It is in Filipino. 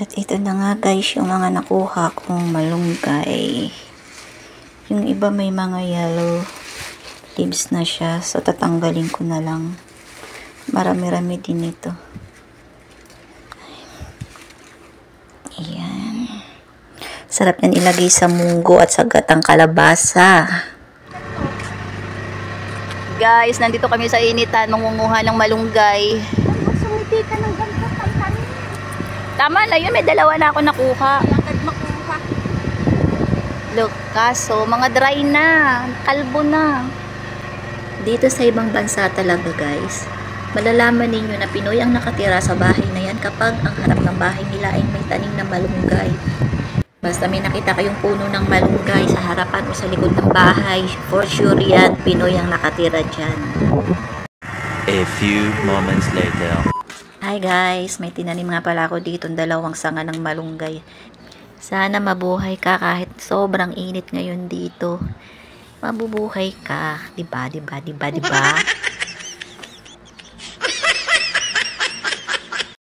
At ito na nga guys, yung mga nakuha kong malunggay. Yung iba may mga yellow leaves na siya. So tatanggalin ko na lang. Marami-rami din ito. Ayan. Sarap yan ilagay sa munggo at sa gatang kalabasa. Guys, nandito kami sa initan, mangunguha ng malunggay. Sumiti ka ng ganito, tantanin. Tama na yun, may dalawa na ako nakuha. Agad makuha. Look, kaso mga dry na, kalbo na. Dito sa ibang bansa talaga guys, malalaman ninyo na Pinoy ang nakatira sa bahay na yan kapag ang harap ng bahay nila ay may tanim na malunggay. Basta may nakita kayong puno ng malunggay sa harapan o sa likod ng bahay, for sure yan, Pinoy ang nakatira dyan. A few moments later. Hi guys, may tinanim nga pala ako dito ng dalawang sanga ng malunggay. Sana mabuhay ka kahit sobrang init ngayon dito. Mabubuhay ka, diba, diba, diba, diba?